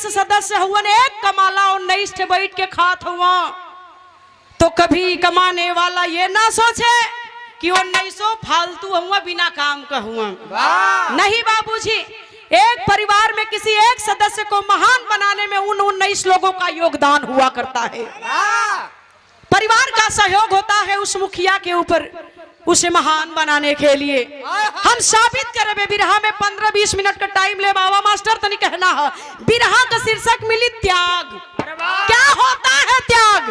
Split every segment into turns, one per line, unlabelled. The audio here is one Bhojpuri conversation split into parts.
19 सदस्य हुआ, एक कमाला और 19 ठे बैठ के खात हुआ। तो कभी कमाने वाला ये ना सोचे कि वो 19 फालतू हुआ बिना काम का हुआ। नहीं बाबूजी, एक परिवार में किसी एक सदस्य को महान बनाने में उन 19 लोगों का योगदान हुआ करता है। परिवार का सहयोग होता है उस मुखिया के ऊपर उसे महान बनाने के लिए। हम साबित करें बिरहा में 15-20 मिनट का टाइम ले बाबा मास्टर तो नहीं कहना है। बिरहा का शीर्षक मिली त्याग। क्या होता है त्याग?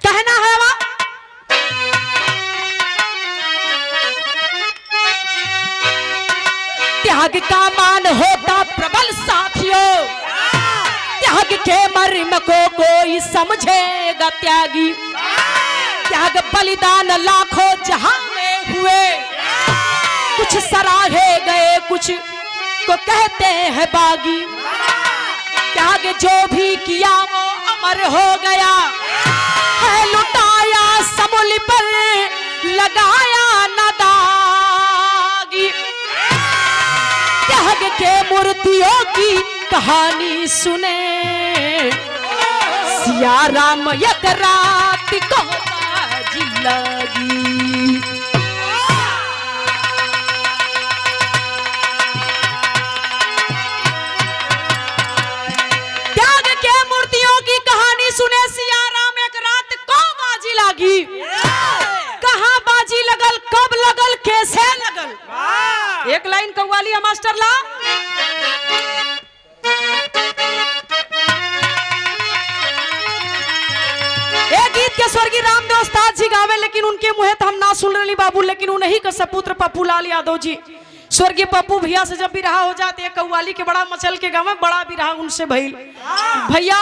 कहना है वह त्याग का मान होता प्रबल साथियों, त्याग के मर्म को कोई समझेगा त्यागी। त्याग बलिदान लाखों जहां में हुए, कुछ सराहे गए कुछ को कहते हैं बागी। त्याग जो भी किया वो अमर हो गया है, लुटाया समूल पर लगाया न दागी। त्याग के मूर्तियों की कहानी सुने, सिया राम एक रात को बाजी लगी। त्याग के मूर्तियों की कहानी सुने, सिया राम एक रात को बाजी लगी। कहाँ बाजी लगल, कब लगल, कैसे लगल? एक लाइन कव्वाली मास्टर ला। एक गीत के स्वर्गीय रामदेव उस्ताद जी गावे, लेकिन उनके मुहे तो हम ना सुन रही बाबू, लेकिन उन्हीं का सपुत्र पप्पू लाल यादव जी, स्वर्गीय पप्पू भैया से जब बिरहा हो जाते हैं कव्वाली के बड़ा मचल के गावे, बड़ा बिरहा उनसे भइल। भैया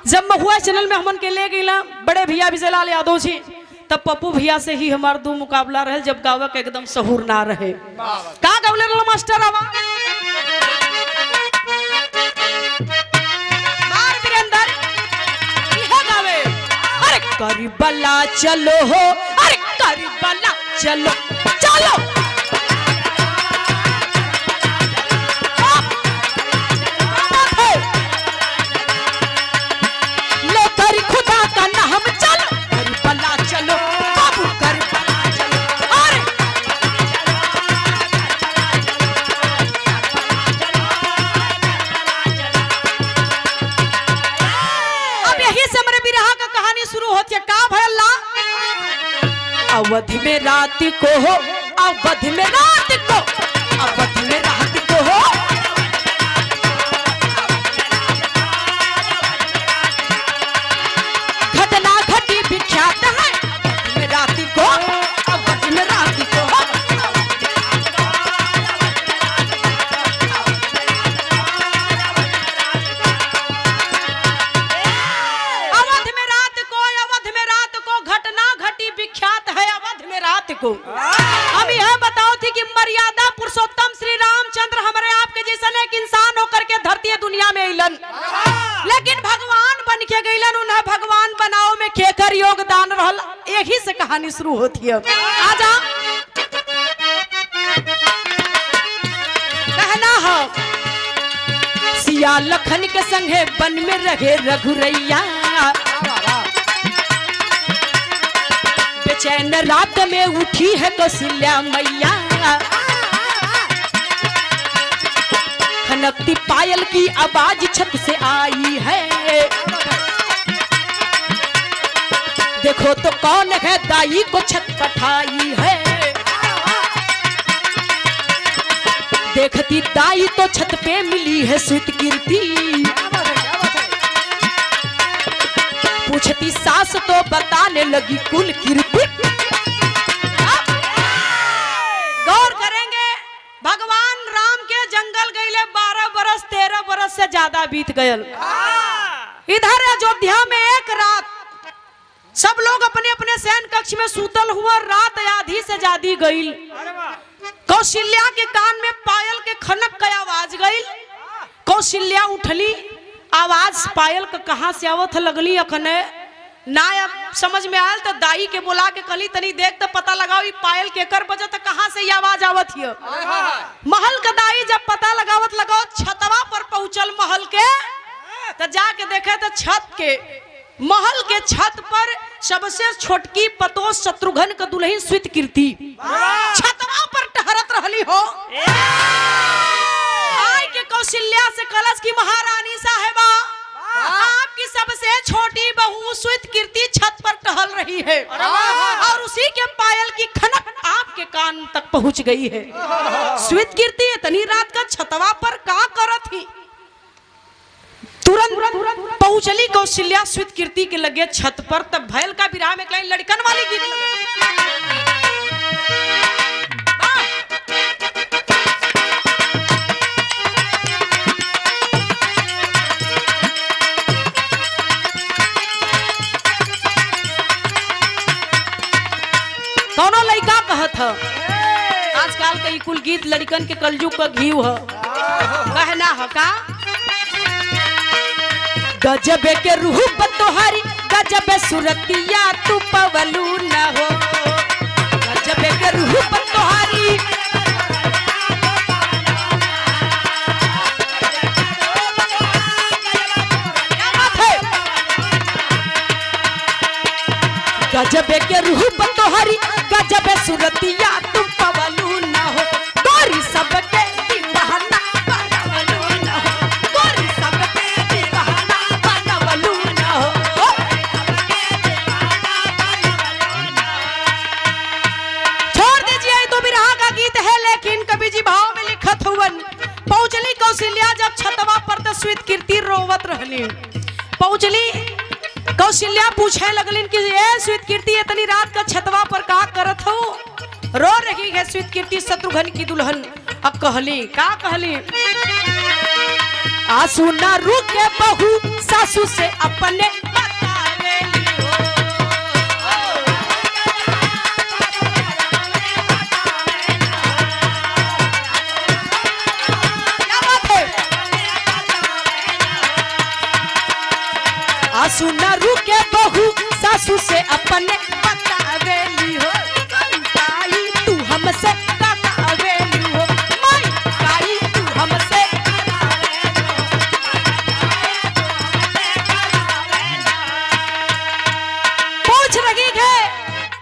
जब महुआ चैनल में हमन के ले गईला बड़े भैया विजयलाल यादव जी, तब पप्पू भैया से ही हमार दो मुकाबला रहे, जब गावे के एकदम सहूर ना रहे। का गावले रहो मास्टर आवा? मार वीरेंद्र इहे गावे, अरे करबला चलो हो, अरे करबला चलो चलो। लेकर खुदा का नाम चलो, करबला चलो बाबू, करबला चलो। अरे अब यही से मेरे बिरहा का कहानी शुरू होती है। का भैया अवधि में रात को हो, अवधि में रात को, अवधि में रात को हो, घटना घटी विख्यात है। अवधि में रात को, अवधि में रात को हो, अवध में रात को, अवध में रात को, घटना घटी विख्यात है अवध में रात को। हम यह बताओ थी कि मर्यादा पुरुषोत्तम श्री रामचंद्र हमारे आपके जैसा एक इंसान होकर के धरती दुनिया में अइलन, लेकिन भगवान बन के गइलन। उन्हें भगवान बनाओ में केकर योगदान रहल, यही से कहानी शुरू होती है। आजा कहना है सिया लखन के संगे वन में रहे रघुरैया, बेचैन रात में उठी है कौशल्या मैया। खनकती पायल की आवाज छत से आई है, देखो तो कौन है दाई को छत पठाई है। देखती दाई तो छत पे मिली है सुत कीर्ति, पूछती सास तो बताने लगी कुल कीर्ति। गौर करेंगे भगवान राम के जंगल गईले 12 बरस 13 बरस से ज्यादा बीत गयल। इधर अयोध्या में एक रात सब लोग अपने अपने शयन कक्ष में सूतल हुआ, रात आधी से ज्यादा गईल। कौशल्या के कान में पायल के खनक का आवाज गई। कौशल्या उठली, आवाज पायल का कहाँ से आवत लगली अखने ना समझ में आयल, तो दाई के बोला के कली तनी देख तो पता लगाओ पायल के कर बजा तो कहाँ से ये आवाज आवत है। महल का दाई जब पता लगावत लगाओ छतवा पर पहुंच महल के, तो जाके देखे तो छत के महल के छत पर सबसे छोटकी पतो शत्रुघ्न का दुल्हन स्वीतकीर्ति छतवा पर टहरत रहली हो। आई के कौशल्या से कलश की महारानी साहेबा, आपकी सबसे छोटी बहू स्वीतकीर्ति छत पर टहल रही है और उसी के पायल की खनक आपके कान तक पहुंच गई है। स्वीतकीर्ति इतनी रात का छतवा पर का करत थी? तुरंत पहुंचली कौशल्या स्वीतकीर्ति के लगे छत पर। तब भैल का विराह में एक लड़कन वाली गीत कौनो लड़का कहत ह आजकल कई कुल गीत लड़कन के कलयुग का घीव ह कहना ह का गजबे के रूह बतोहारी गजबे सुरतिया तू पवलू न हो। गजबे के रूह बतोहारी गजबे के रूह बतोहारी गजबे सुरतिया तू पवलू न हो। गोरी सबके दीवाना बनवलू न हो। गोरी सबके दीवाना बनवलू न हो। छोड़ दीजिए तो बिरहा का गीत है, लेकिन कवि जी भाव में लिखत हुवन। पहुंचली कौशल्या जब छतवा पर तो स्वीतकीर्ति रोवत रहली। पहुंचली कौशल्या पूछे लगलिन कि ए स्वीतकीर्ति इतनी रात का छतवा पर का करत हो? रो रही है स्वीतकीर्ति शत्रुघ्न की दुल्हन। अब कहली का कहली आंसू ना रुके बहू सासू से अपने बतावेली हो। क्या बात है? आंसू ना रुके बहू सासू से अपने बतावेली हो। काई तू हमसे बतावेली हो। माई काई तू हमसे पूछ रही है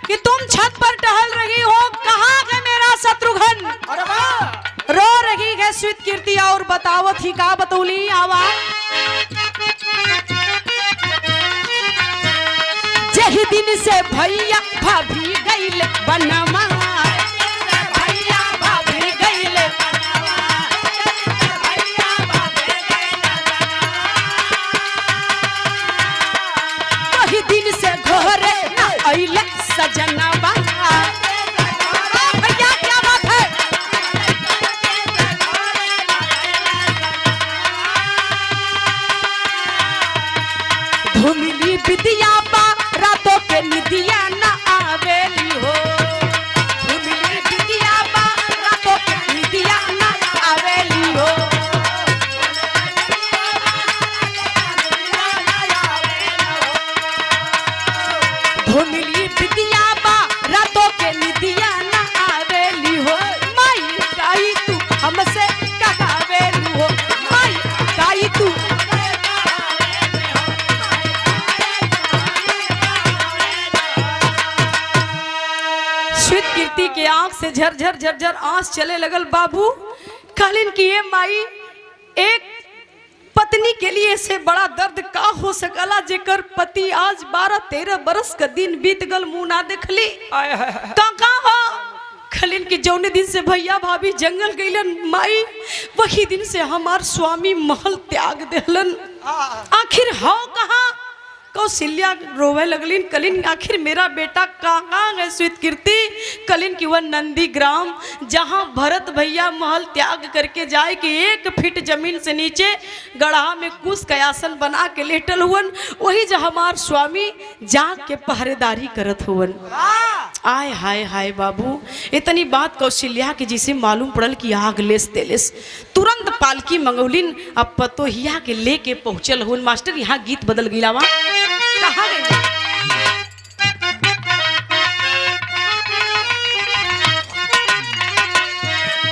कि तुम छत पर टहल रही हो, कहाँ है मेरा शत्रुघ्न? रो रही है स्वीतकीर्ति और बतावत ही का बतौली आवाज यही दिन से भैया भाभी गईले बनवा। भैया भाभी गईले वही दिन से घरे न अइले सजनवा। भैया क्या बात है? धुमिली विद्या बा रातों के निदिया न आवेली हो। धुमिली विद्या बा रातों के निदिया न आवेली हो। धुमिली विद्या बा रातों के निदिया न आवेली हो। माई काई तू हमसे कहावेली हो। माई काई तू स्वीतकीर्ति के आंख से झरझर झरझर आंस चले लगल। बाबू कहलिन कि ये माई एक पत्नी के लिए से बड़ा दर्द का हो सकला जेकर पति आज 12-13 बरस का दिन बीत गल मुंह ना देखली। का हो खलिन की जौने दिन से भैया भाभी जंगल गईलन माई वही दिन से हमार स्वामी महल त्याग देहलन। आखिर हो कहाँ? कौशल्या रोवे लगलिन। कलिन आखिर मेरा बेटा कहाँ है स्वीतकीर्ति? कलिन की वह नंदी ग्राम जहाँ भरत भैया महल त्याग करके जाए कि 1 फीट जमीन से नीचे गढ़ा में कुछ कयासन बना के लेटल हुवन, वही जहाँ हमार स्वामी जाग के पहरेदारी करत हुवन। आय हाय हाय बाबू, इतनी बात कौशल्या के जिसे मालूम पड़ल कि आग लेस तेलेस तुरंत पालकी मंगौलिन। अब पतोहिया के लेके पहुंचल हुन। मास्टर यहाँ गीत बदल गिला वहाँ कहाँ गए?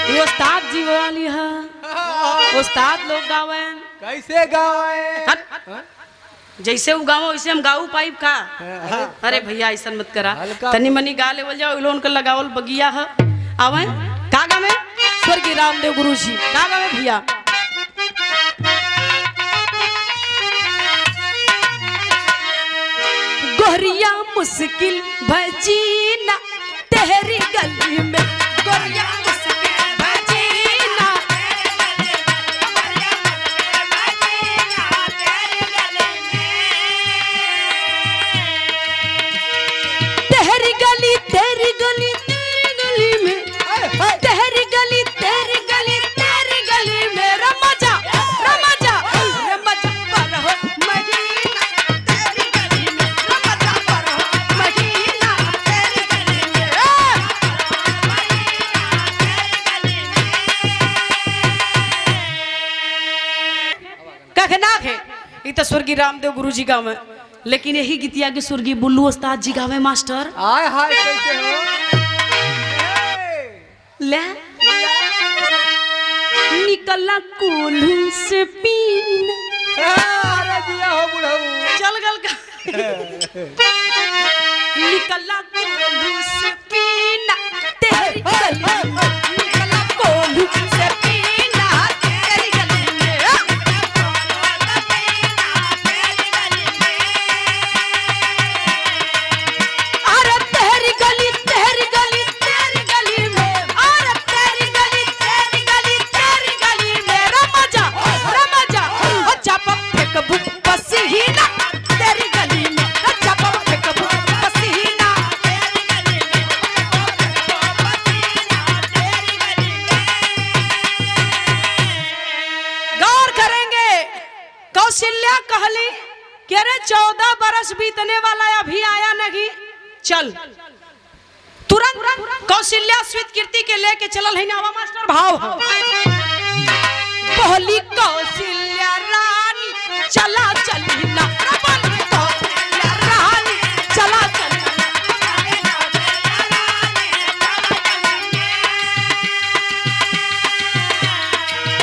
ये उस्ताद जी वाली है उस्ताद लोग गावे
कैसे गावे?
जैसे वो गावो वैसे हम गाऊ पाइप का। अरे भैया ऐसा मत करा, तनी मनी गा ले बोल जाओ लोन कर लगावल बगिया है आवे का गावे स्वर्गीय रामदेव गुरु जी का गावे भैया। गोरिया मुश्किल भजीना तेरी गली में, गोरिया मुश्किल भजीना तेरी गली तेरी गली तेरी गली में, तेरी गली तेरी गली तेरी गली में रमजा रमजा रमजा पर हो मदीना तेरी गली में, रमजा पर हो मदीना तेरी गली में, कहना है ये तो स्वर्गीय रामदेव गुरु जी गावे, लेकिन यही गीतिया के स्वर्गीय बुल्लू उस्ताद जी गावे मास्टर।
आय हाय कैसे हो?
ले निकला कोल्हू से पीना,
अरे दिया हो बुढ़ऊ।
चल गल का निकला कोल्हू से पीना तेरी गली में, निकला कोल्हू से पीना तेरी गली में, अरे तेरी गली तेरी गली तेरी गली में, अरे तेरी गली तेरी गली तेरी गली में रमजा रमजा ओ चापा फेंक बुक पसीना तेरी गली में, चापा फेंक बुक पसीना तेरी गली में, गौर करेंगे। कौशल्या कहली कि अरे 14 बरस बीतने वाला अभी आया नहीं, चल तुरंत कौशल्या स्वीकृति के लेके चलल है ना मास्टर भाव पहली कौशल्या रानी चला चली ना, बोली कौशल्या रानी चला चली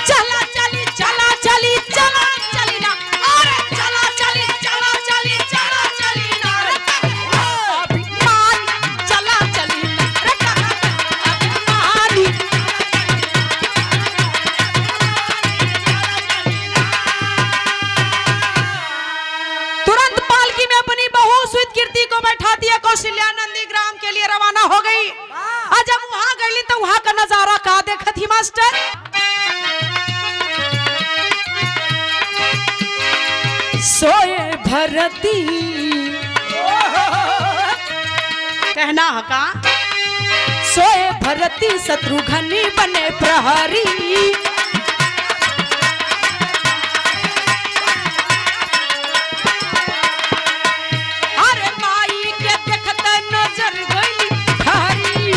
चला चली चला चली चला चली ना, अरे चला चली चला चली चला चली ना, अभिमान चला चली ना, अभिमानी तुरंत पालकी में अपनी बहू स्वीकृति को बैठा दिया, कौशल्या नंदी ग्राम के लिए रवाना हो गई। आज जब वहां गई तो वहां का नजारा का देखा थी मास्टर। सोए भरती कहना है का, सोए भरती शत्रुघ्न बने प्रहरी, अरे माई के देखते नजर गई ठहरी,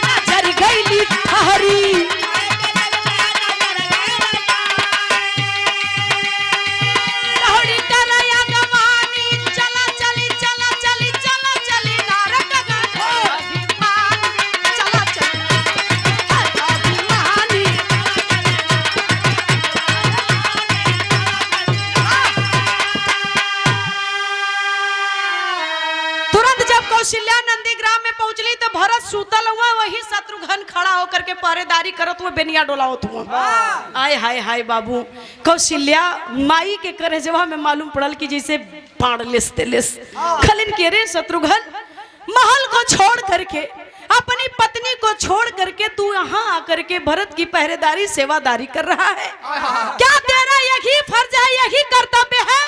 नजर गई ठहरी, कौशल्या नंदी ग्राम में पहुंचली तो भरत सूतल हुआ, वही शत्रुघ्न खड़ा होकर के पहरेदारी करत हुए बेनिया डोलावत हुआ। आय हाय हाय बाबू, कौशल्या माई के करे जवाब में मालूम पड़ल कि जैसे पाड़ लेसते लेस खलिन के रे शत्रुघ्न महल को छोड़ करके अपनी पत्नी को छोड़ करके तू यहाँ आकर के भरत की पहरेदारी सेवादारी कर रहा है, क्या तेरा यही फर्ज है, यही कर्तव्य है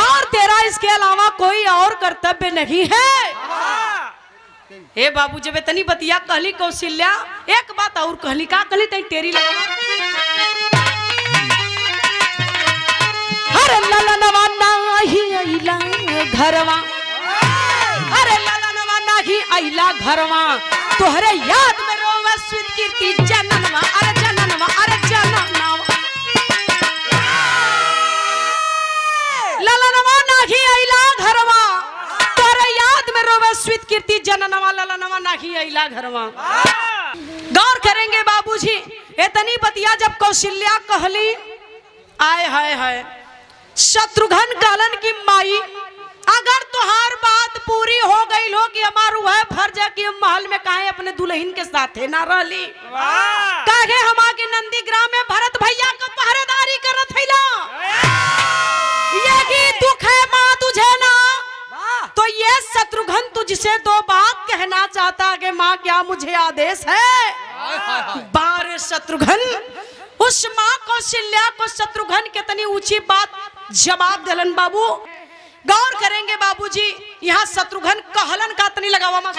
और तेरा इसके अलावा कोई और कर्तव्य नहीं है? हे बाबू जब इतनी बतिया कहली कौशल्या, एक बात और कहली, का कहली तई तेरी लगा, अरे ललनवा नाही आइला घरवा, अरे ललनवा नाही आइला घरवा, तोहरे याद में रोवे स्वीकृति जननवा, अरे जननवा, अरे जननवा, ललनवा नाही आइला घरवा, तोहरे याद में रोवे स्वीकृति कीर्ति जननवा ललनवा नाही अइला घरवा। गौर करेंगे बाबूजी, इतनी बतिया जब कौशल्या कहली, आय हाय हाय, शत्रुघ्न कहलन की माई अगर तुहार बात पूरी हो गई हो कि हमार वह फर्ज है कि हम महल में काहे अपने दुल्हन के साथे ना रहली, काहे हमा के नंदीग्राम में भरत भैया का पहरेदारी करत हैला, यही दुख है माँ तुझे ना। तो ये शत्रुघ्न तुझसे दो बात कहना चाहता कि माँ क्या मुझे आदेश है। बारे शत्रुघ्न उस माँ कौशल्या को शत्रुघ्न कितनी ऊंची बात जवाब दिलन बाबू। गौर करेंगे बाबूजी, यहाँ शत्रुघ्न कहलन का तनी लगावा माँ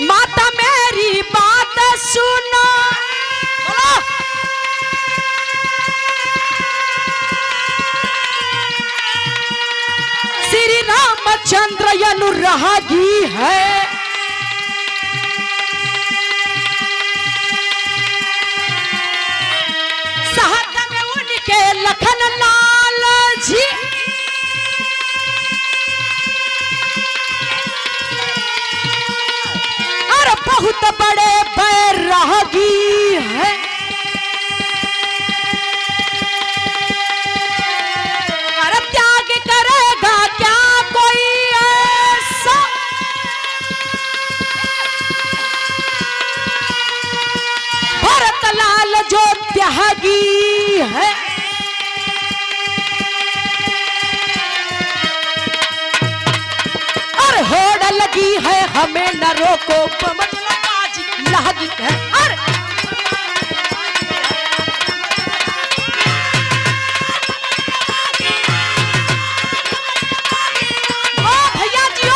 माता मेरी बात सुनो, श्री रामचंद्र अनुरागी है, साथ में उनके लखन लाल जी, और बहुत बड़े बैरागी है। अरे त्याग करेगा क्या कोई ऐसा, भरत लाल जो त्यागी है। और होड़ लगी है हमें न रोको, लगी है। अरे भैया जी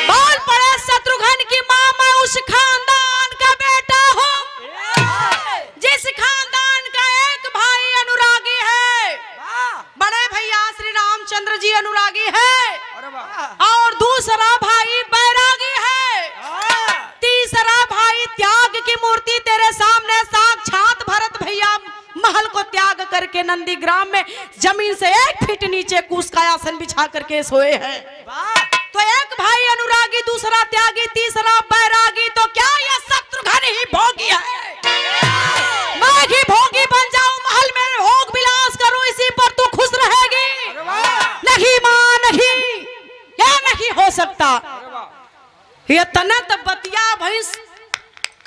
बोल पड़े शत्रुघ्न की माँ, मैं उस खानदान का बेटा हूँ जिस खानदान का एक भाई अनुरागी है, बड़े भैया श्री रामचंद्र जी अनुरागी है, और दूसरा भाई बैरागी है, तीसरा भाई त्याग की मूर्ति तेरे सामने साक्षात भरत भैया महल को त्याग करके नंदीग्राम में जमीन से 1 फीट नीचे कूस का आसन बिछा करके सोए हैं। तो एक भाई अनुरागी, दूसरा त्यागी, तीसरा बैरागी, तो क्या ये शत्रुघ्न ही भोगी है? मैं ही भोगी बन जाऊं, महल में भोग विलास करूं, इसी पर तू खुश रहेगी? नहीं मां नहीं, ये नहीं हो सकता। ये तनत बतिया भैंस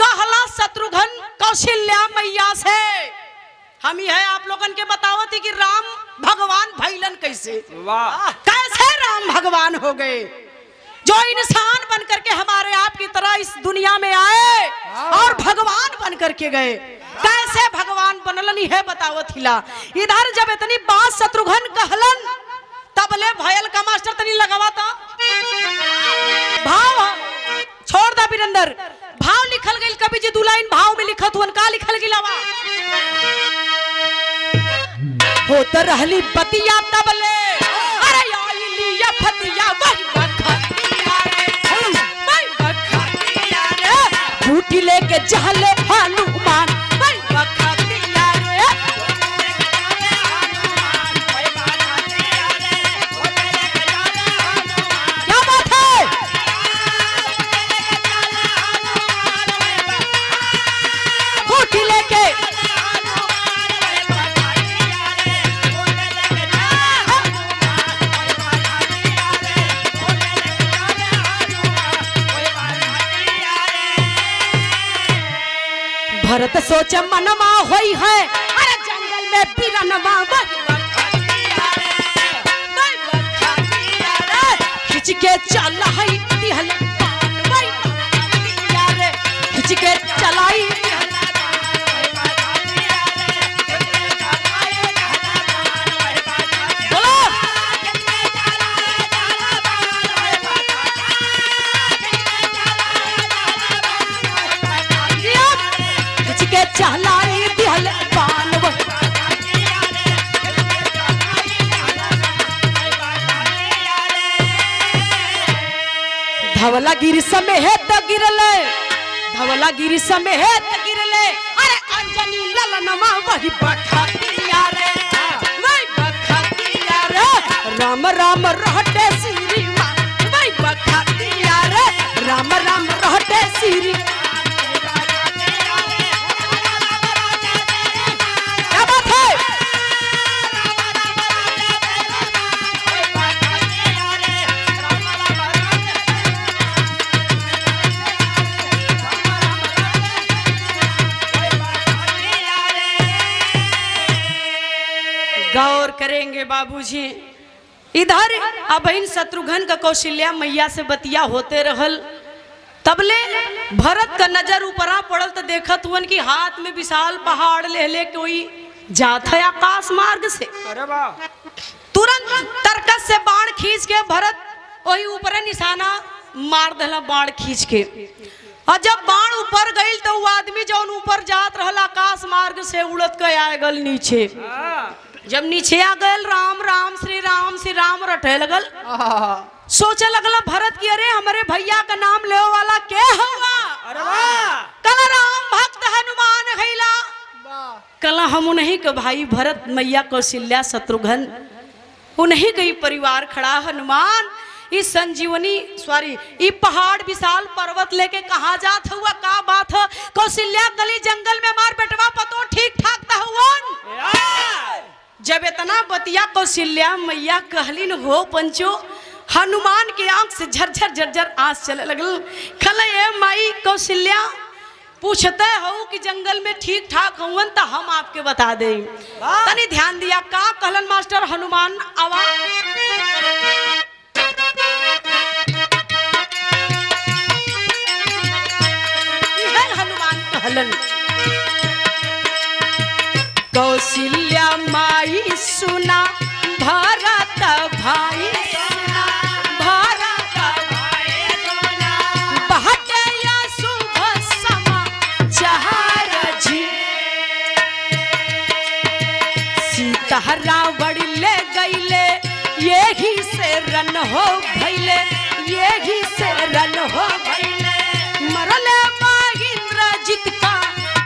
कहला शत्रुघ्न कौशल्या मैया से। हम ही है आप लोगन के बतावती कि राम भगवान भैलन कैसे, कैसे राम भगवान हो गए, जो इंसान बन करके हमारे आप की तरह इस दुनिया में आए और भगवान बन करके गए, कैसे भगवान बनलन है बतावत हिला। इधर जब इतनी बात शत्रुघ्न कहलन, तबले भयल का मास्टर तनी लगावा था भाव, छोड़ दा बिरंदर, भाव लिखल गई कवि जी दुलाइन भाव में लिखत हुन, का लिखल गिलावा होत रहली बतिया तबले, अरे आइली या फतिया वही बखतिया रे, वही बखतिया रे, बूटी लेके जहले हनुमान, वही बखतिया रे, क्या बात है? बूटी लेके भरत सोच मनवा होई है, अरे जंगल में बिरनवा खिंच के चल है दिहल पान, खिंच के चलाई चलाई दिहल पान, धवलागिरी समेत गिरले, धवलागिरी समेत गिरले, अरे अंजनी ललनमा वही बखतिया रे, वही बखतिया रे, राम राम रहटे श्री माँ, वही बखतिया रे, राम राम रहटे श्री। क्या बात है? गौर करेंगे बाबूजी। इधर अब इन शत्रुघ्न का कौशल्या मैया से बतिया होते रहल, तबले भरत का नजर ऊपरा पड़ल तो देखत हुन कि हाथ में विशाल पहाड़ ले ले कोई जात है आकाश मार्ग से।
अरे वाह,
तुरंत तरकस से बाण खींच के भरत वही ऊपर निशाना मार दला बाण खींच के। और जब बाण ऊपर गई तो वो आदमी जौन ऊपर जात रहल आकाश मार्ग से उड़त के आ गल नीचे। जब नीचे आ गल राम राम श्री राम रटे लगल, सोचे लगल भरत की अरे हमारे भैया का नाम ले वाला के हुआ?
अरे वाह,
कल राम भक्त हनुमान हैला, कल हम उन्हीं के भाई भरत मैया कौशल्या शत्रुघ्न उन्हीं के परिवार खड़ा। हनुमान इस संजीवनी सॉरी ये पहाड़ विशाल पर्वत लेके कहाँ जात हुआ? का बात है? कौशल्या गली जंगल में मार बेटवा पतो ठीक ठाक था हुआ। जब इतना बतिया कौशल्या मैया कहलिन हो पंचो, हनुमान के आंख से झरझर झरझर आंस चले लगल। खल ये माई कौशल्या पूछते हो कि जंगल में ठीक ठाक हुवन तो हम आपके बता दे। तनी ध्यान दिया का कहलन मास्टर हनुमान आवाज। हनुमान कहलन कौशल्या माई सुना भरत भाई सुना, भरत भाई सुना, बहटया शुभ समाचार जी। सीता रावण ले गईले यही से रन हो भइले, यही से रन हो भइले, मरले महेंद्रजीत का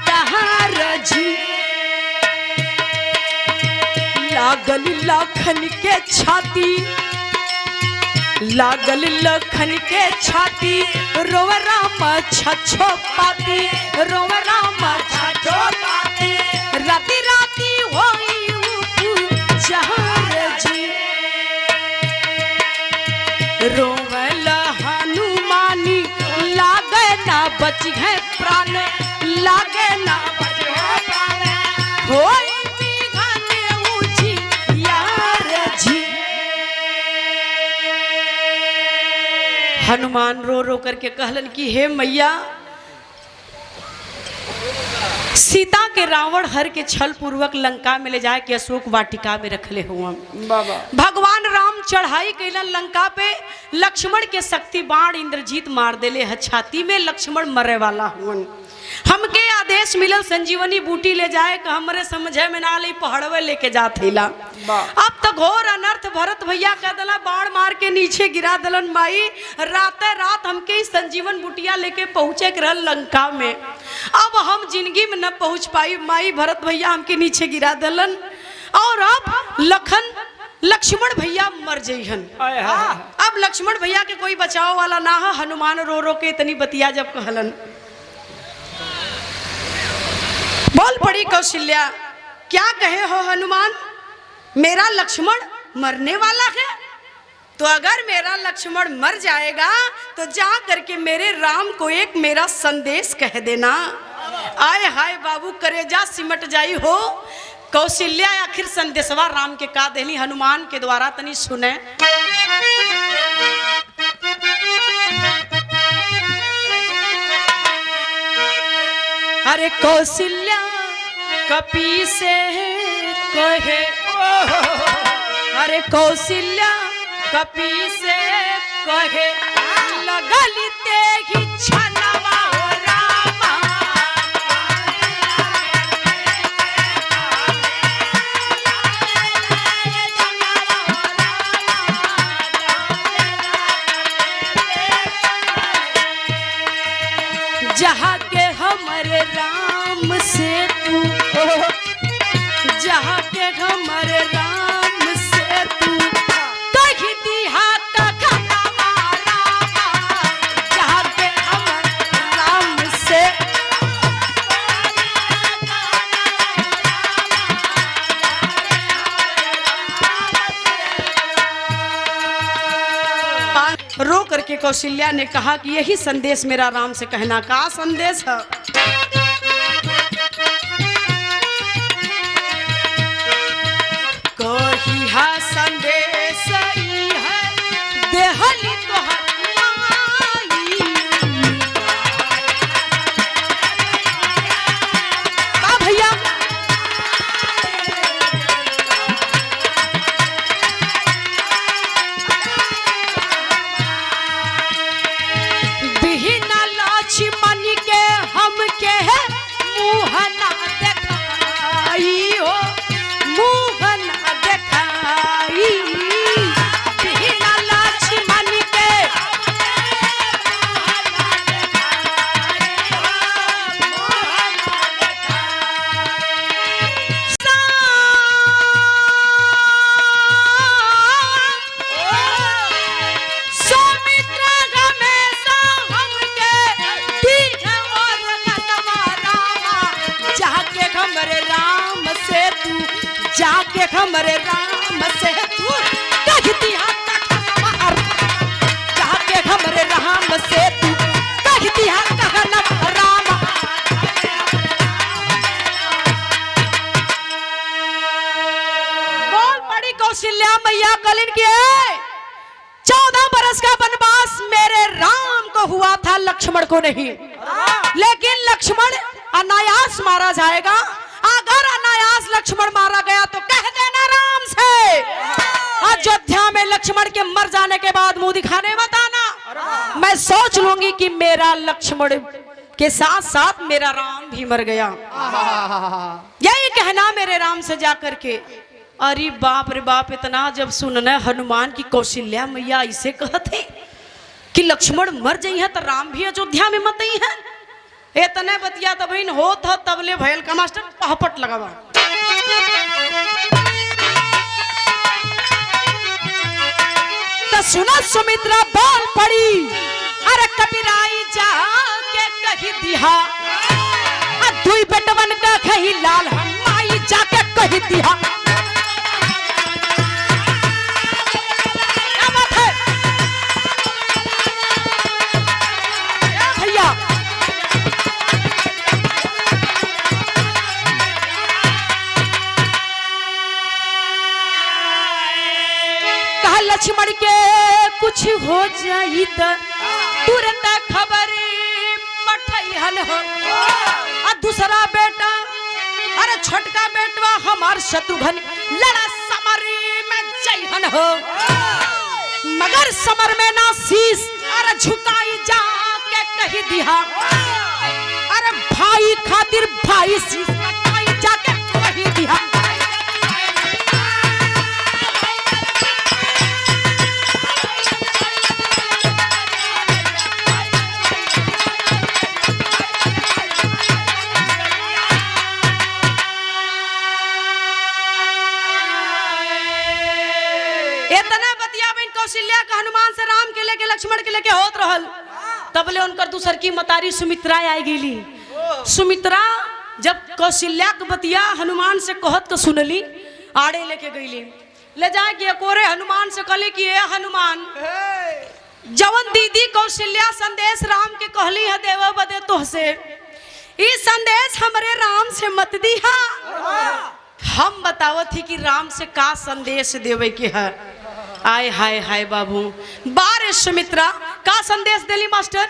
दहार जी। लागल लखन के छाती, लागल लखन के छाती, रोव राम छछो पाती, रोव राम छछो पाती, राती राती होई उपचार जी। रोवल हनुमानी लागे ना बच है प्राण, लागे ना बच है प्राण, होई हनुमान रो रो करके कहलन कि हे मैया, सीता के रावण हर के छल पूर्वक लंका में ले जाए के अशोक वाटिका में रखले हुआ। भगवान राम चढ़ाई कैलन लंका पे, लक्ष्मण के शक्ति बाण इंद्रजीत मार देले है छाती में, लक्ष्मण मरे वाला हुआ। हमके आदेश मिलल संजीवनी बूटी ले जाए कि हमरे समझे में ना ले पहाड़वे लेके जात हिला। अब तो घोर अनर्थ भरत भैया कह दला बाण मार के नीचे गिरा दलन। माई राते रात हमके संजीवन बूटिया लेके पहुंचे के रहल लंका में, अब हम जिंदगी में न पहुंच पाई। माई भरत भैया हमके नीचे गिरा दलन और अब लक्ष्मण भैया मर जइहन। अब लक्ष्मण भैया के कोई बचाव वाला ना है। हनुमान रो रो के इतनी बतिया जब कहलन, बोल पड़ी कौशल्या, क्या कहे हो हनुमान? मेरा लक्ष्मण मरने वाला है, तो अगर मेरा लक्ष्मण मर जाएगा तो जा करके मेरे राम को एक मेरा संदेश कह देना। आए हाय बाबू करेजा सिमट जाई हो। कौशल्या आखिर संदेशवा राम के का देनी हनुमान के द्वारा तनी सुने। अरे कौशल्या कपी से कहे, अरे कौशल्या कपी से कहे, लगलिते ही छलवा रामा। हमरे राम से तू कह दिया कखना रामा जाके हमरे राम से रो करके कौशल्या ने कहा कि यही संदेश मेरा राम से कहना। का संदेश है? कही है संदेश ई है देहली तोहर माई। का भैया बिना लक्ष्मण के हम के मुँह ना देखाई हो, मुँह ना देखाई। बिना लक्ष्मण के सौमित्र हमेशा हमके दीन और कनवा रामा जाके हमरे राम से तू जाके हमरे राम से तू कह दिया कनवा जाके हमरे राम से तू कह दिया कनवा रामा। बोल पड़ी कौशल्या मैया कलिन के 14 बरस का वनवास मेरे राम को हुआ था, लक्ष्मण को नहीं। लेकिन लक्ष्मण अनायास मारा जाएगा। अगर अनायास लक्ष्मण मारा गया तो कह देना राम से। अयोध्या में लक्ष्मण के मर जाने के बाद मुंह दिखाने मत आना। मैं सोच लूंगी कि मेरा लक्ष्मण के साथ साथ मेरा राम भी मर गया। यही कहना मेरे राम से जाकर के। अरे बाप रे बाप, इतना जब सुनना हनुमान की कौशल्या मैया ऐसे कहते कि लक्ष्मण मर जाई है तो राम भी अयोध्या में मत ही है। इतने बतिया तब इन होत ह तबले भयल का मास्टर पहपट लगावा। तो सुना सुमित्रा बोल पड़ी, अरे कबीराई जाके कही दिया दुई बेटवन का कही लाल हमाई जाके कही दिया। लक्ष्मण के कुछ हो जाई त तुरंत खबर पठैहन हो। आ दूसरा बेटा अरे छोटका बेटवा हमार शत्रुघ्न लड़ा समर में जइहन हो। मगर समर में ना शीश अरे झुकाई जाके कही दिया। अरे भाई खातिर भाई शीश झुकाई जाके कही दिया। कौशल्या का हनुमान से राम के लेके लक्ष्मण के लेके होत रहल। तबले उनकर दूसर की मतारी सुमित्रा आई गेली। सुमित्रा जब कौशल्या के बतिया हनुमान से कहत तो सुनली, आड़े लेके गईली। ले जाके कोरे हनुमान से कहली कि ए हनुमान, जवन दीदी कौशल्या संदेश राम के कहली है देव बदे तोहसे, ई संदेश हमरे राम से मत दिहा। हम बतावत थी कि राम से का संदेश देवे के है। आय हाय हाय बाबू, बारे सुमित्रा का संदेश देली मास्टर।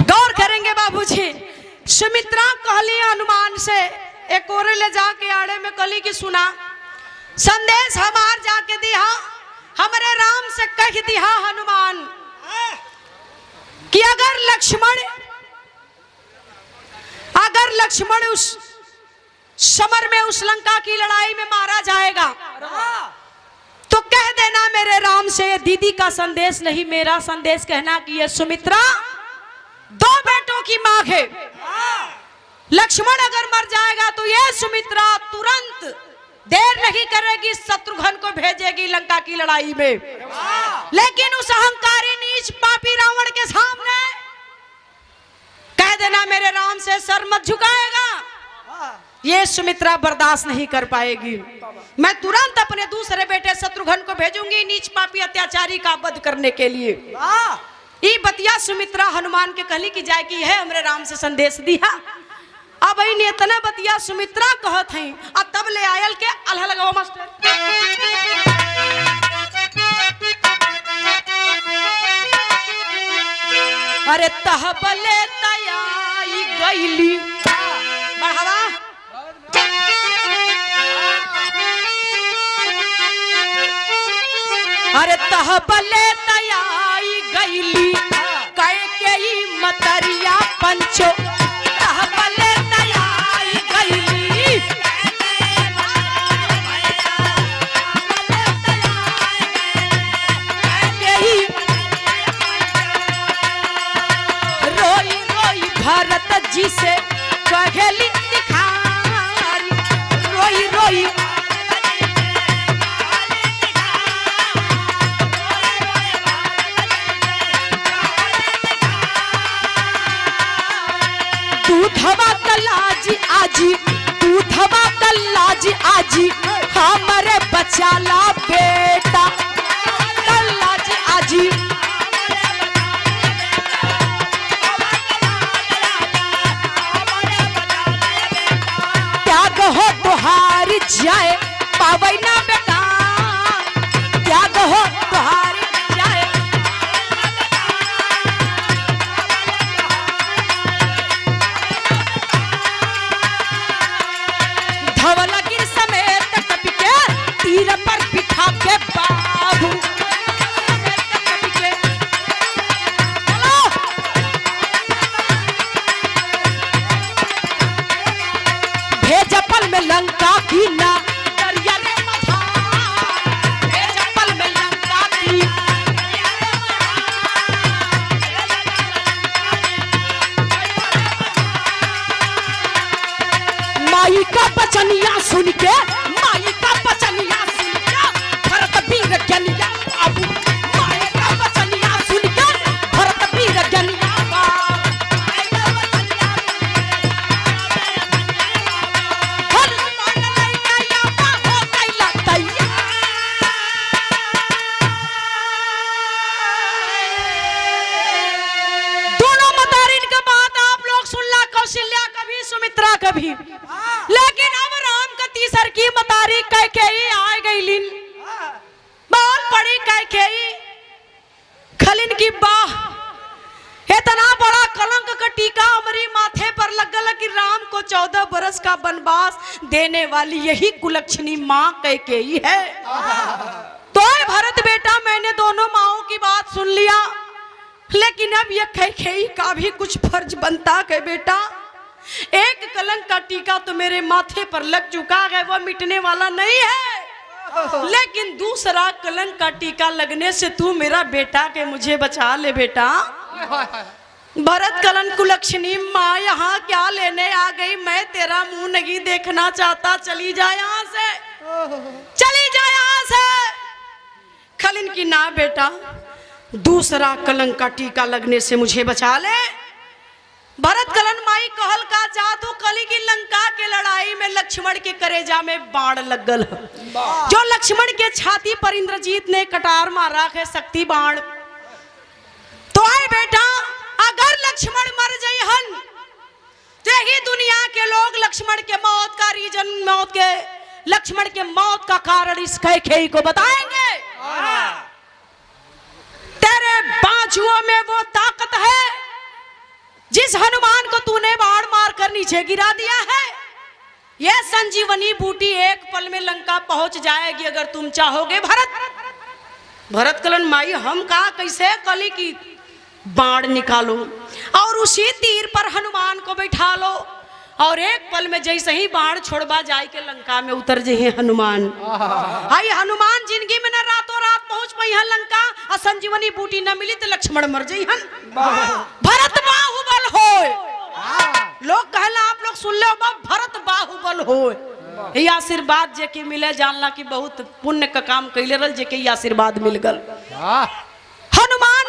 गौर करेंगे बाबूजी। सुमित्रा कहली हनुमान से, एक और ले जाके आड़े में कहली कि सुना संदेश हमार जाके दिया, हमरे राम से कह दिया हनुमान कि अगर लक्ष्मण उस समर में उस लंका की लड़ाई में मारा जाएगा तो कह देना मेरे राम से ये दीदी का संदेश नहीं, मेरा संदेश कहना कि ये सुमित्रा 2 बेटों की माँ है। लक्ष्मण अगर मर जाएगा तो ये सुमित्रा तुरंत देर नहीं करेगी, शत्रुघ्न को भेजेगी लंका की लड़ाई में। लेकिन उस अहंकारी नीच पापी रावण के सामने कह देना मेरे राम से सर मत झुकाएगा, ये सुमित्रा बर्दाश्त नहीं कर पाएगी। मैं तुरंत अपने दूसरे बेटे शत्रुघ्न को भेजूंगी नीच पापी अत्याचारी का वध करने के लिए। ई बतिया सुमित्रा हनुमान के कहली की जाए कि है हमरे राम से संदेश दिया। अब ने इतना बतिया सुमित्रा कहत है, अब तब ले आयल के अल्लाह लगाओ मास्टर। अरे तहबले तयाई गईली बढ़ावा। अरे तहबले तयाई गईली कह के मतरिया पंचो, तहबले तयाई गईली रोई रोई भरत जी से कहेली दिखारी, रोई रोई दूधवा कल्लाजी आजी, दूधवा कल्लाजी आजी हमारे बचाला बेटा, कल्लाजी आजी त्याग हो तुहारी जाए पावई ना बेटा, त्याग हो तुहारी जाए। धवलगिर समेत कपि के तीर पर बिठा के बाबू, भेज पल में लंका की ना दरिया रे मझार, भेज पल में लंका की माई का बचनिया सुन के, माई का बचनिया सुन के भरत वीर ज्ञानिया बाबू, माई का बचनिया सुन के भरत वीर ज्ञानिया बाबू। हनुमान लैया हो कैला तैया, दोनों मतारिन के बात आप लोग सुनला, कौशल्या कभी सुमित्रा कभी। लेकिन अब राम का तीसर की मतारी कैकेयी आ गईलिन, बहुत बड़ी कैकेयी खलिन की बाह। इतना बड़ा कलंक का टीका हमारी माथे पर लगल कि राम को 14 बरस का वनवास देने वाली यही कुलक्षणी माँ कैकेयी है। तो भरत बेटा मैंने दोनों माओं की बात सुन लिया, लेकिन अब यह कैकेयी का भी कुछ फर्ज बनता है बेटा। एक कलंक का टीका तो मेरे माथे पर लग चुका है, वो मिटने वाला नहीं है, लेकिन दूसरा कलंक का टीका लगने से तू मेरा बेटा के मुझे बचा ले बेटा। भरत कलन कुलक्षणी माँ यहाँ क्या लेने आ गई, मैं तेरा मुंह नहीं देखना चाहता, चली जा यहाँ से, चली जा यहाँ से। खलिन की ना बेटा, दूसरा कलंक का टीका लगने से मुझे बचा ले। भरत कलन माई कहल का जादू कली की लंका के लड़ाई में लक्ष्मण के करेजा में बाण लगल, जो लक्ष्मण के छाती पर इंद्रजीत ने कटार मारा है शक्ति बाण। तो आए बेटा, अगर लक्ष्मण मर जाए हन तो ही दुनिया के लोग लक्ष्मण के मौत का रीजन, मौत के लक्ष्मण के मौत का कारण इस कैकेयी को बताएंगे। तेरे बाजुओं में वो ताकत है जिस हनुमान को तूने बाण मार कर नीचे गिरा दिया है। यह संजीवनी बूटी एक पल में लंका पहुंच जाएगी अगर तुम चाहोगे। भरत कलन माई हम कहा कैसे कली की बाण निकालो और उसी तीर पर हनुमान को बैठा लो। और एक पल में जैसे ही बाण छोड़बा जाए के लंका में उतर जहे हनुमान। हाई हनुमान जिंदगी में न रातों रात पहुंच पाई है लंका और संजीवनी बूटी न मिली तो लक्ष्मण मर जइहन। भरत बाहुबल होय, लोग कहला आप लोग सुन ले भरत बाहुबल होय। ये आशीर्वाद जे के मिले जानला कि बहुत पुण्य का काम कैले रल जे के ये आशीर्वाद मिल गल। हनुमान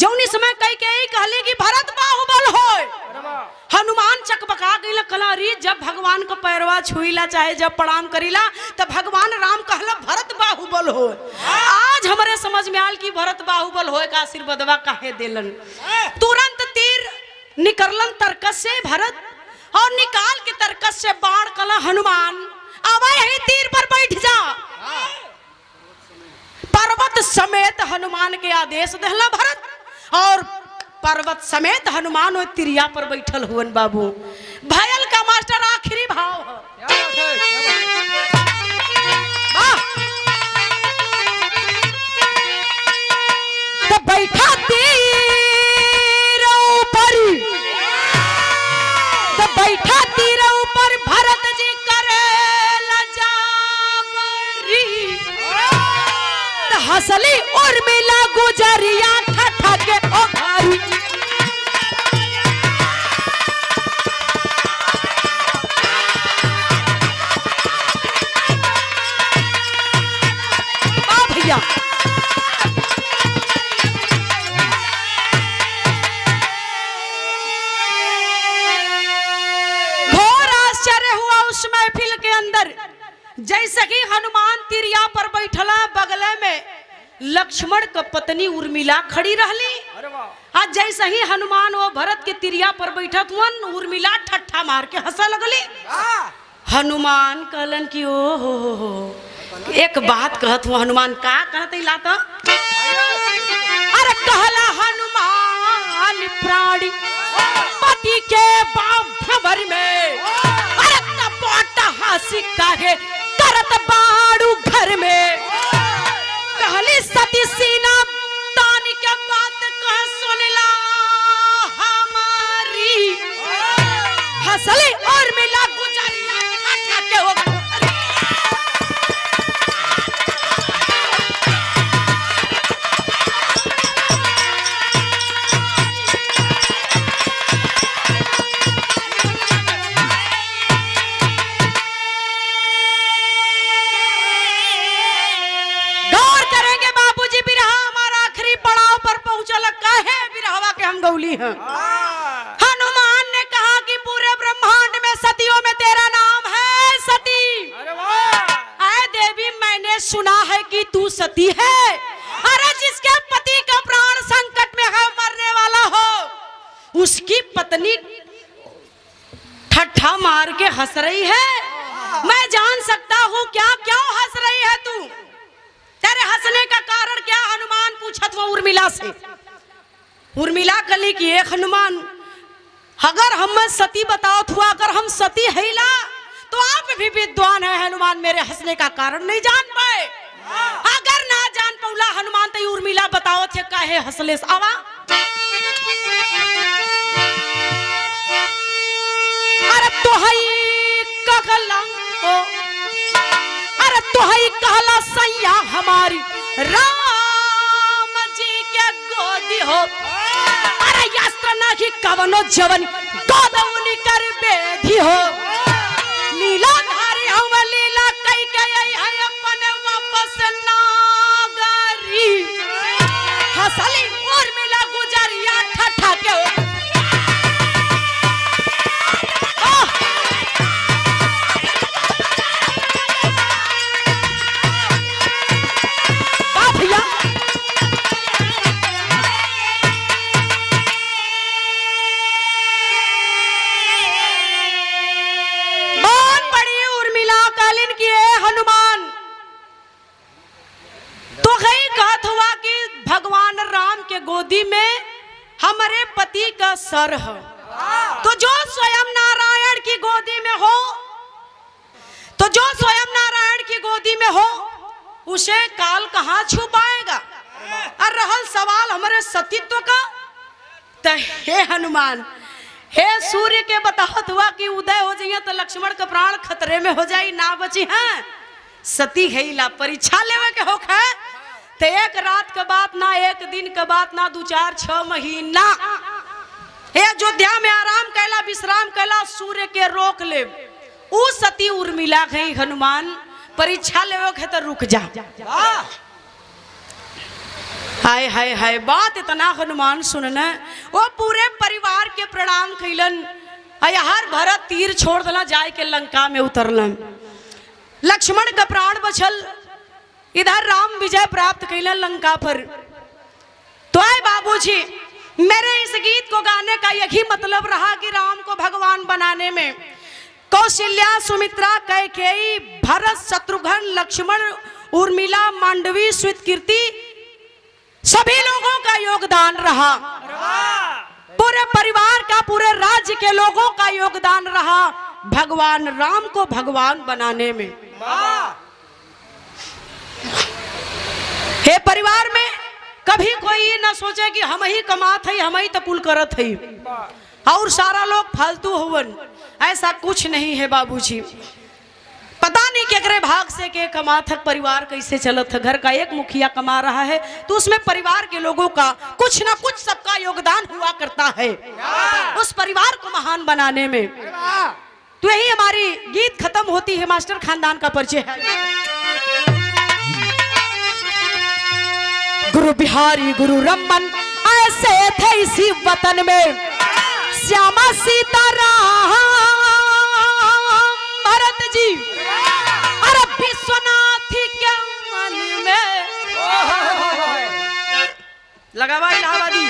जौनी समय कह के कहले कि भरत बाहुबल होय, हनुमान चकबका गइल कला री जब भगवान को पैरवा छुईला चाहे जब प्रणाम करीला तब भगवान राम कहला भरत बाहुबल होय। आज हमारे समझ में आल कि भरत बाहुबल होय का आशीर्वादवा काहे देलन। तुरंत तीर निकललन तरकस से भरत और निकाल के तरकस से बाण कला हनुमान आवा यही तीर पर बैठ जा। पर्वत समेत हनुमान के आदेश देहला भरत और पर्वत समेत हनुमान और तिरिया पर बैठल हुवन बाबू। भयल का मास्टर आखिरी भाव तो बैठा तीर ऊपर, तो बैठा तीर ऊपर भरत जी करे लजाबरी, तो हंसली उर्मिला गुजरिया ठठा के ओ भारी। भैया घोर आश्चर्य हुआ उस महफिल के अंदर। जैसे कि हनुमान तिरिया पर बैठला बगले में लक्ष्मण का पत्नी उर्मिला खड़ी रहली। आज जैसे ही हनुमान वो भरत के तिरिया पर बैठत हुन उर्मिला ठट्ठा मार के हंसा लगली। हनुमान कहलन कि ओ हो एक बात कहत हूँ। हनुमान का कहत लाता अरे कहला हनुमान प्राणी पति के बाभर में अरे तपटा हंसी काहे करत बाड़ू घर में। कहली सती सीना तानी के बात कह सुनला हमारी, हंसली और मिला गुजरिया ठठा के हो। गौली है। हनुमान ने कहा कि पूरे ब्रह्मांड में सतियों में तेरा नाम है सती। अरे देवी मैंने सुना है कि तू सती है। अरे जिसके पति का प्राण संकट में है मरने वाला हो उसकी पत्नी ठट्ठा मार के हंस रही है। मैं जान सकता हूँ क्या क्यों हंस रही है तू, तेरे हंसने का कारण क्या। हनुमान पूछत वो उर्मिला से। उर्मिला कली की एक हनुमान अगर हम सती बताओ हुआ अगर हम सती हैला तो आप भी विद्वान है। हनुमान मेरे हंसने का कारण नहीं जान पाए। अगर ना जान पौला हनुमान तो उर्मिला बताओ थे काहे हंसले आवा। अरे तो हई कहला ओ अरे तो हई कहला सैया हमारी राम जी के गोदी हो। अरे यास्त्र ना कि कवनो जवन गोदौनी कर बेधी हो। लीला धारी हम लीला कई गई है अपने वापस नागरी। हंसली उर्मिला गुजरिया ठठा के हो। भैया हनुमान तो कहीं कहत हुआ कि भगवान राम के गोदी में हमारे पति का सर है। तो जो स्वयं नारायण की गोदी में हो तो जो स्वयं नारायण की गोदी में हो उसे काल कहाँ छू पाएगा। और रहल सवाल हमारे सतीत्व का तो हे हनुमान हे सूर्य के बताहत हुआ कि उदय हो जाइए तो लक्ष्मण का प्राण खतरे में हो जाई ना बची हैं। सती है ला परीक्षा लेवे के होख है तो एक रात के बात ना, एक दिन के बात ना, 2-4-6 महीना हे अयोध्या में आराम कैला, विश्राम कैला, सूर्य के रोक ले। उ सती उर्मिला गई हनुमान परीक्षा लेवे के तो रुक जा। हाय हाय हाय, बात इतना हनुमान सुनना, वो पूरे परिवार के प्रणाम कैलन। हर भरत तीर छोड़ दिला, जाए के लंका में उतरलन। लक्ष्मण का प्राण बचल, इधर राम विजय प्राप्त कैलन लंका पर। तो आए बाबूजी, मेरे इस गीत को गाने का यही मतलब रहा कि राम को भगवान बनाने में कौशल्या, सुमित्रा, कैकेयी, भरत, शत्रुघ्न, लक्ष्मण, उर्मिला, मांडवी, स्वीकृति, सभी लोगों का योगदान रहा। पूरे परिवार का, पूरे राज्य के लोगों का योगदान रहा भगवान राम को भगवान बनाने में। हे परिवार में कभी कोई ये ना सोचे कि हम ही कमात है, हम ही तो कुल करत है और सारा लोग फालतू हुवन। ऐसा कुछ नहीं है बाबूजी। पता नहीं केकरे भाग से के कमात है, परिवार कैसे चलत है। घर का एक मुखिया कमा रहा है तो उसमें परिवार के लोगों का कुछ ना कुछ सबका योगदान हुआ करता है उस परिवार को महान बनाने में। तो यही हमारी गीत खत्म होती है। मास्टर खानदान का परिचय है। गुरु बिहारी गुरु रमन ऐसे थे इसी वतन में, श्यामा सीताराम भरत जी, अरे विश्वनाथ के मन में लगा भाई इलाहाबादी।